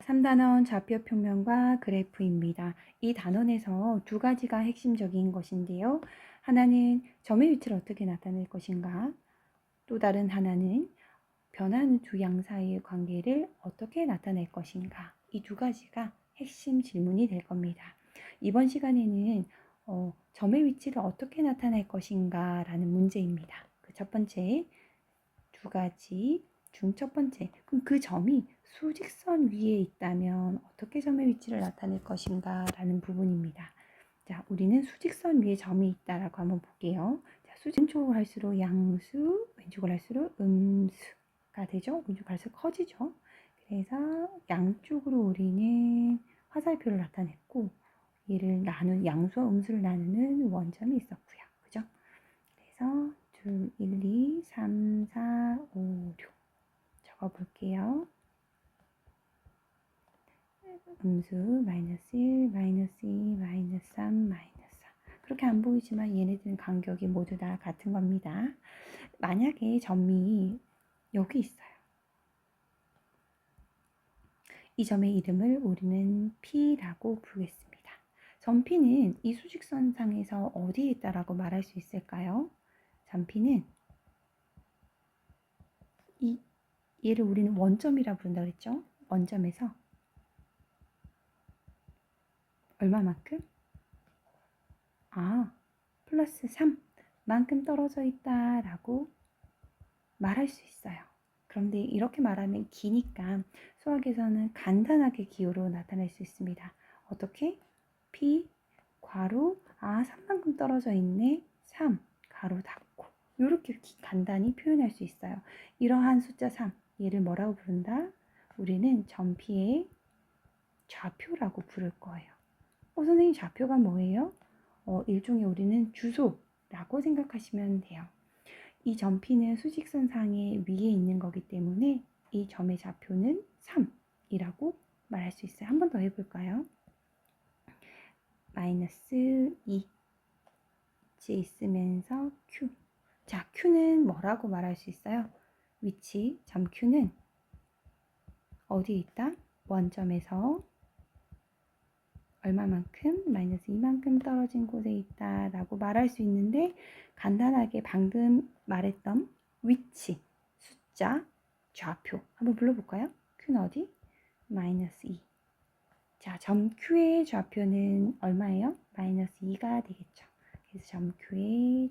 3단원 좌표평면과 그래프입니다. 이 단원에서 두 가지가 핵심적인 것인데요. 하나는 점의 위치를 어떻게 나타낼 것인가, 또 다른 하나는 변하는 두 양 사이의 관계를 어떻게 나타낼 것인가, 이 두 가지가 핵심 질문이 될 겁니다. 이번 시간에는 점의 위치를 어떻게 나타낼 것인가 라는 문제입니다. 그 첫 번째 두 가지 중 첫 번째, 그럼 그 점이 수직선 위에 있다면 어떻게 점의 위치를 나타낼 것인가 라는 부분입니다. 자, 우리는 수직선 위에 점이 있다라고 한번 볼게요. 자, 왼쪽으로 갈수록 양수, 왼쪽으로 갈수록 음수가 되죠. 왼쪽으로 갈수록 커지죠. 그래서 양쪽으로 우리는 화살표를 나타냈고, 얘를 양수와 음수를 나누는 원점이 있었고요. 그죠? 그래서 1, 2, 3, 4, 5, 6 적어볼게요. 음수 마이너스 1, 마이너스 2, 마이너스 3, 마이너스 4. 그렇게 안 보이지만 얘네들은 간격이 모두 다 같은 겁니다. 만약에 점이 여기 있어요. 이 점의 이름을 우리는 P라고 부르겠습니다. 점 P는 이 수직선상에서 어디에 있다라고 말할 수 있을까요? 점 P는 얘를 우리는 원점이라 부른다 그랬죠? 원점에서 얼마만큼? 플러스 3만큼 떨어져 있다라고 말할 수 있어요. 그런데 이렇게 말하면 기니까 수학에서는 간단하게 기호로 나타낼 수 있습니다. 어떻게? P 괄호 3만큼 떨어져 있네. 3 가로 닫고 이렇게 간단히 표현할 수 있어요. 이러한 숫자 3 얘를 뭐라고 부른다? 우리는 점 P의 좌표라고 부를 거예요. 선생님 좌표가 뭐예요? 일종의 우리는 주소라고 생각하시면 돼요. 이 점 P는 수직선상의 위에 있는 거기 때문에 이 점의 좌표는 3이라고 말할 수 있어요. 한 번 더 해볼까요? 마이너스 2 위치에 있으면서 Q. 자, Q는 뭐라고 말할 수 있어요? 위치, 점 Q는 어디에 있다? 원점에서 얼마만큼? 마이너스 2만큼 떨어진 곳에 있다 라고 말할 수 있는데, 간단하게 방금 말했던 위치, 숫자, 좌표 한번 불러볼까요? Q는 어디? 마이너스 2. 자, 점 Q의 좌표는 얼마예요? 마이너스 2가 되겠죠. 그래서 점 Q의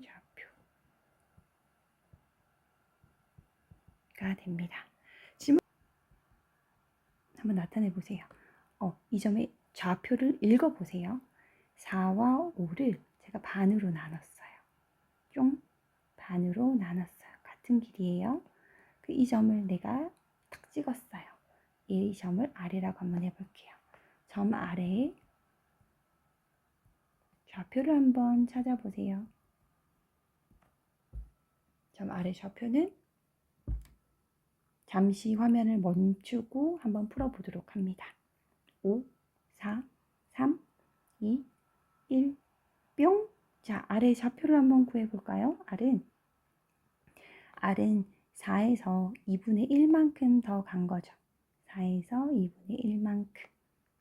좌표가 됩니다. 질문 한번 나타내 보세요. 이 점의 좌표를 읽어보세요. 4와 5를 제가 반으로 나눴어요. 좀 반으로 나눴어요. 같은 길이에요. 이 점을 내가 탁 찍었어요. 이 점을 아래라고 한번 해볼게요. 점 아래에 좌표를 한번 찾아보세요. 점 아래 좌표는 잠시 화면을 멈추고 한번 풀어보도록 합니다. 5, 4, 3, 2, 1, 뿅! 자, 아래 좌표를 한번 구해볼까요? R은 4에서 2분의 1만큼 더 간 거죠. 4에서 2분의 1만큼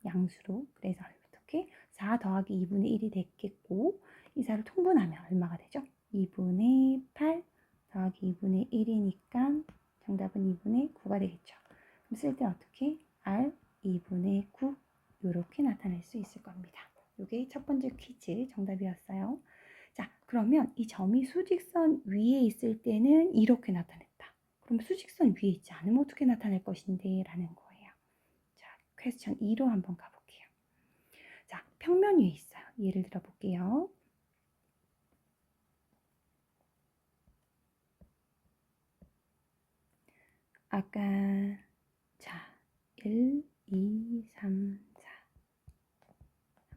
양수로. 그래서 어떻게? 4 더하기 2분의 1이 됐겠고, 이 4를 통분하면 얼마가 되죠? 2분의 8 더하기 2분의 1이니까 정답은 2분의 9가 되겠죠. 그럼 쓸 때 어떻게? R 2분의 9 이렇게 나타낼 수 있을 겁니다. 이게 첫 번째 퀴즈 정답이었어요. 자, 그러면 이 점이 수직선 위에 있을 때는 이렇게 나타냈다. 그럼 수직선 위에 있지 않으면 어떻게 나타낼 것인데? 라는 거예요. 자, 퀘스천 2로 한번 가볼게요. 자, 평면 위에 있어요. 예를 들어 볼게요. 아까 자, 1, 2, 3, 4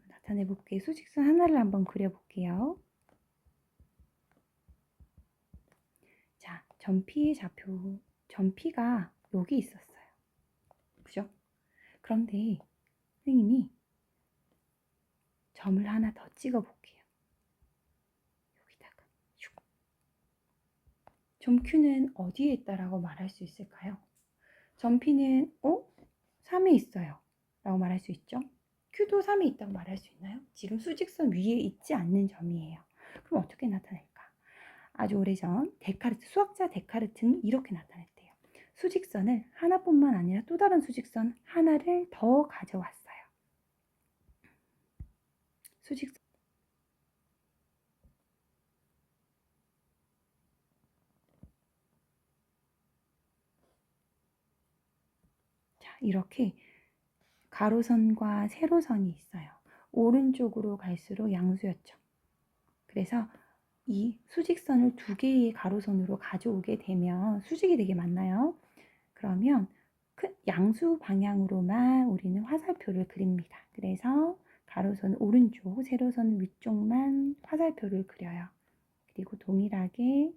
나타내 볼게요. 수직선 하나를 한번 그려볼게요. 자, 점 P의 좌표, 점 P가 여기 있었어요. 그죠? 그런데 선생님이 점을 하나 더 찍어 볼게요. 여기다가 점 Q는 어디에 있다라고 말할 수 있을까요? 점 P는 3에 있어요. 라고 말할 수 있죠. Q도 3에 있다고 말할 수 있나요? 지금 수직선 위에 있지 않는 점이에요. 그럼 어떻게 나타낼까? 아주 오래전 데카르트, 수학자 데카르트는 이렇게 나타냈대요. 수직선을 하나뿐만 아니라 또 다른 수직선 하나를 더 가져왔어요. 수직선. 자, 이렇게 가로선과 세로선이 있어요. 오른쪽으로 갈수록 양수였죠. 그래서 이 수직선을 두 개의 가로선으로 가져오게 되면 수직이 되게 많나요? 그러면 양수 방향으로만 우리는 화살표를 그립니다. 그래서 가로선 오른쪽, 세로선 위쪽만 화살표를 그려요. 그리고 동일하게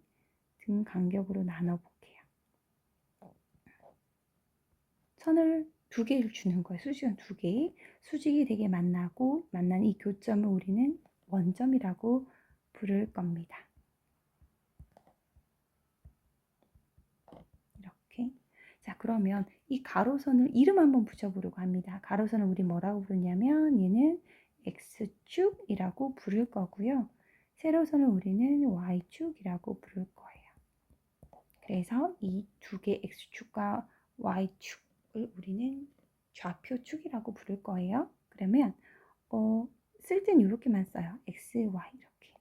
등 간격으로 나눠볼게요. 선을 두 개를 주는 거예요. 수직은 두 개. 수직이 되게 만나고 만난 이 교점을 우리는 원점이라고 부를 겁니다. 이렇게. 자, 그러면 이 가로선을 이름 한번 붙여보려고 합니다. 가로선을 우리 뭐라고 부르냐면 얘는 X축이라고 부를 거고요. 세로선을 우리는 Y축이라고 부를 거예요. 그래서 이 두 개 X축과 Y축을 우리는 좌표축이라고 부를 거예요. 그러면 쓸 땐 이렇게만 써요. X, Y 이렇게.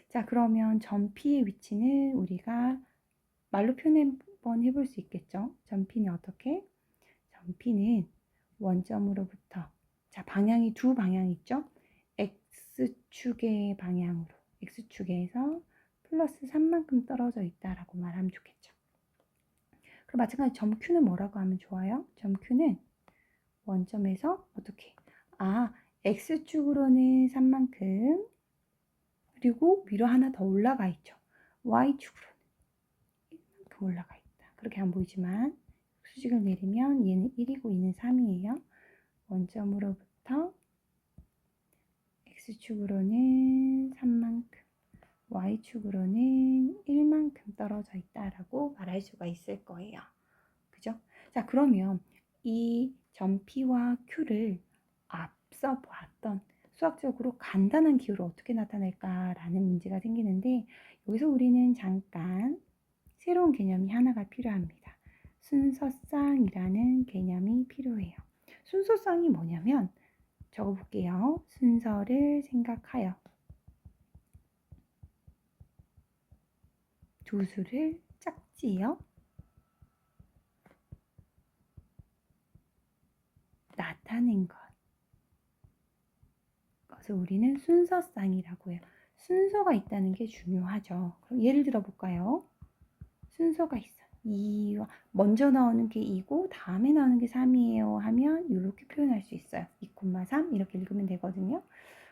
자, 그러면 점 P의 위치는 우리가 말로 표현 한번 해볼 수 있겠죠. 점 P는 어떻게? 점 P는 원점으로부터, 자, 방향이 두 방향 있죠. X축의 방향으로, X축에서 플러스 3만큼 떨어져 있다라고 말하면 좋겠죠. 그럼 마찬가지 점 Q는 뭐라고 하면 좋아요? 점 Q는 원점에서 어떻게? X축으로는 3만큼, 그리고 위로 하나 더 올라가 있죠. Y축으로는 1만큼 올라가 있다. 그렇게 안 보이지만 수직을 내리면 얘는 1이고 얘는 3이에요. 원점으로부터 X축으로는 3만큼, Y축으로는 1만큼 떨어져 있다라고 말할 수가 있을 거예요. 그죠? 자, 그러면 이 점 P와 Q를 앞서 보았던 수학적으로 간단한 기호를 어떻게 나타낼까라는 문제가 생기는데, 여기서 우리는 잠깐 새로운 개념이 하나가 필요합니다. 순서쌍이라는 개념이 필요해요. 순서쌍이 뭐냐면 적어볼게요. 순서를 생각하여 두 수를 짝지어 나타낸 것을 우리는 순서쌍이라고 해요. 순서가 있다는 게 중요하죠. 그럼 예를 들어 볼까요? 순서가 있어. 먼저 나오는 게 2고 다음에 나오는 게 3이에요 하면 이렇게 표현할 수 있어요. 2,3 이렇게 읽으면 되거든요.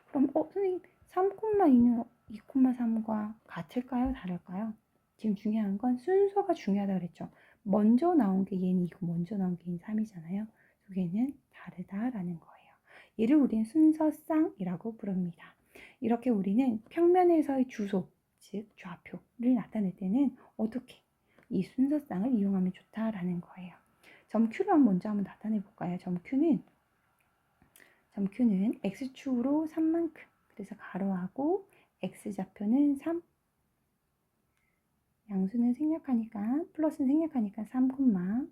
그럼 선생님 3,2는 2,3과 같을까요? 다를까요? 지금 중요한 건 순서가 중요하다고 그랬죠. 먼저 나온 게 얘는 2고 먼저 나온 게 얘는 3이잖아요. 두 개는 다르다라는 거예요. 얘를 우리는 순서쌍이라고 부릅니다. 이렇게 우리는 평면에서의 주소, 즉 좌표를 나타낼 때는 어떻게 이 순서쌍을 이용하면 좋다라는 거예요. 점 Q를 먼저 한번 나타내 볼까요? 점 Q는 X축으로 3만큼, 그래서 가로하고 X좌표는 3, 양수는 생략하니까 플러스는 생략하니까 3,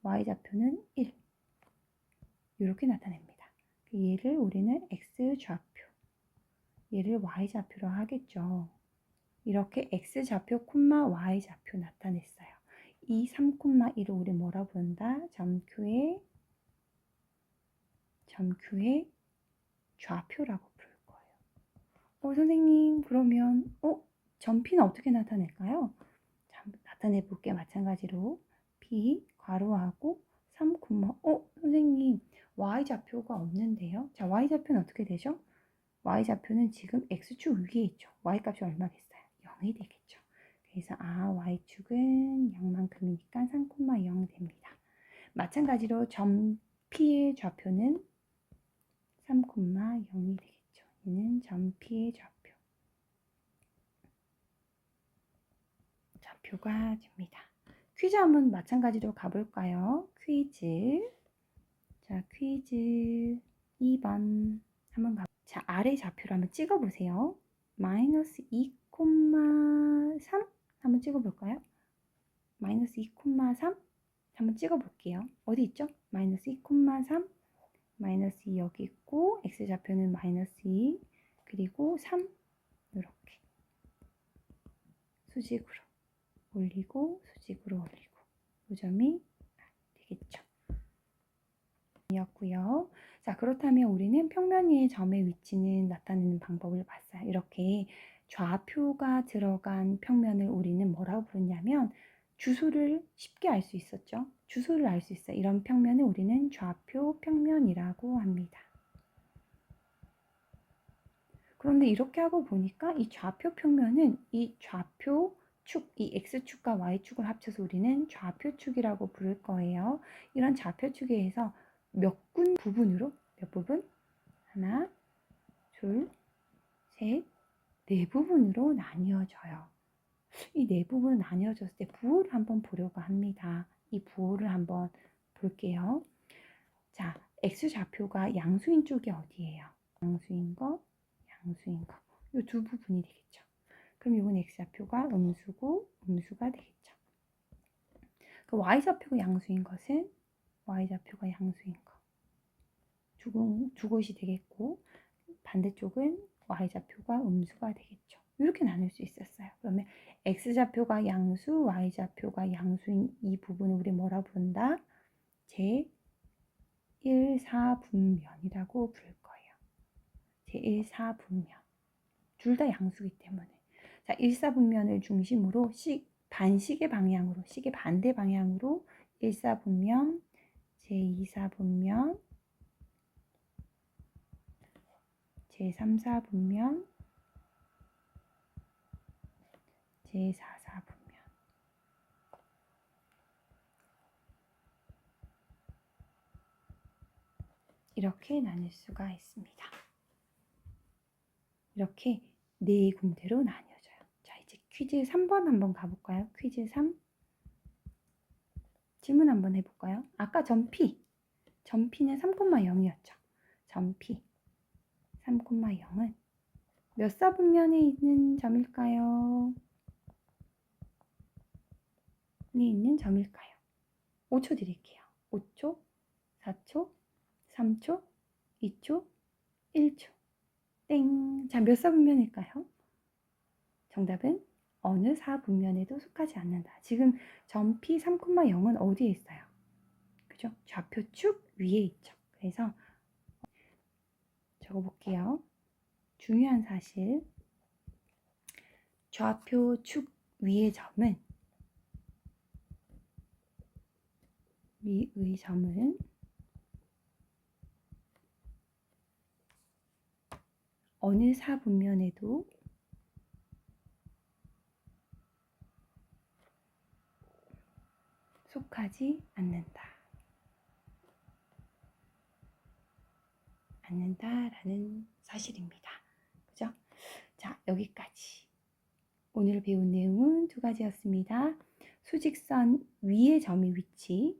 Y좌표는 1 이렇게 나타냅니다. 얘를 우리는 X좌표, 얘를 Y좌표로 하겠죠. 이렇게 X좌표, Y좌표 나타냈어요. 이 3,1을 우리 뭐라 부른다? 점 Q의 좌표라고 부를 거예요. 선생님, 그러면 점 P는 어떻게 나타낼까요? 자, 나타내 볼게요. 마찬가지로 P 괄호하고 3, 선생님, Y좌표가 없는데요. 자, Y좌표는 어떻게 되죠? Y좌표는 지금 X축 위에 있죠. Y값이 얼마겠어요? 0이 되겠죠. 그래서 Y축은 0만큼이니까 3,0 됩니다. 마찬가지로 점 P의 좌표는 3,0이 되겠죠. 얘는 점 P의 좌표가 됩니다. 퀴즈 한번 마찬가지로 가볼까요? 퀴즈. 자, 퀴즈 2번 한번 가. 자, 아래 좌표를 한번 찍어보세요. 마이너스 2,3 한번 찍어볼까요? 마이너스 2,3 한번 찍어볼게요. 어디 있죠? 마이너스 2,3 마이너스 2 여기 있고 x좌표는 마이너스 2 그리고 3 이렇게 수직으로 올리고 수직으로 올리고 요점이 되겠죠. 이었고요. 자, 그렇다면 우리는 평면 위의 점의 위치는 나타내는 방법을 봤어요. 이렇게 좌표가 들어간 평면을 우리는 뭐라고 부르냐면 주소를 쉽게 알 수 있었죠. 주소를 알 수 있어요. 이런 평면을 우리는 좌표 평면이라고 합니다. 그런데 이렇게 하고 보니까 이 좌표 평면은 이 좌표 축, 이 x축과 y축을 합쳐서 우리는 좌표축이라고 부를 거예요. 이런 좌표축에서 몇 군 부분으로, 몇 부분? 하나, 둘, 셋, 네 부분으로 나뉘어져요. 이 네 부분 나뉘어졌을 때 부호를 한번 보려고 합니다. 이 부호를 한번 볼게요. 자, x좌표가 양수인 쪽이 어디예요? 양수인 거, 양수인 거. 이 두 부분이 되겠죠. 그럼 이건 x좌표가 음수고 음수가 되겠죠. 그 y좌표가 양수인 것은 y좌표가 양수인 거. 두 곳이 되겠고 반대쪽은 y좌표가 음수가 되겠죠. 이렇게 나눌 수 있었어요. 그러면 x좌표가 양수, y좌표가 양수인 이 부분을 우리 뭐라 부른다? 제1사분면이라고 부를 거예요. 제1사분면. 둘 다 양수이기 때문에. 자, 1사분면을 중심으로 반시계 방향으로, 시계 반대 방향으로 1사분면, 제2사분면, 제3사분면, 제4사분면. 이렇게 나눌 수가 있습니다. 이렇게 네 군데로 나뉘어져요. 자, 이제 퀴즈 3번 한번 가볼까요? 퀴즈 3. 질문 한번 해볼까요? 아까 점P는 3,0이었죠. 점P 3,0은 몇 사분면에 있는 점일까요? 있는 점일까요? 5초 드릴게요. 5초, 4초, 3초, 2초, 1초. 땡. 자, 몇 사분면일까요? 정답은 어느 사분면에도 속하지 않는다. 지금 점 P 3,0은 어디에 있어요? 그죠? 좌표축 위에 있죠. 그래서 적어볼게요. 중요한 사실. 좌표축 위의 점은 위의 점은 어느 사분면에도 속하지 않는다라는 사실입니다. 그죠? 자, 여기까지. 오늘 배운 내용은 두 가지였습니다. 수직선 위의 점의 위치,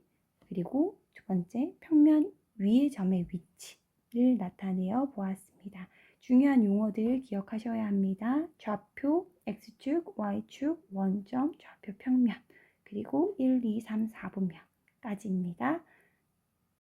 그리고 두 번째 평면 위의 점의 위치를 나타내어 보았습니다. 중요한 용어들 기억하셔야 합니다. 좌표, x축, y축, 원점, 좌표 평면, 그리고 1, 2, 3, 4분면까지입니다.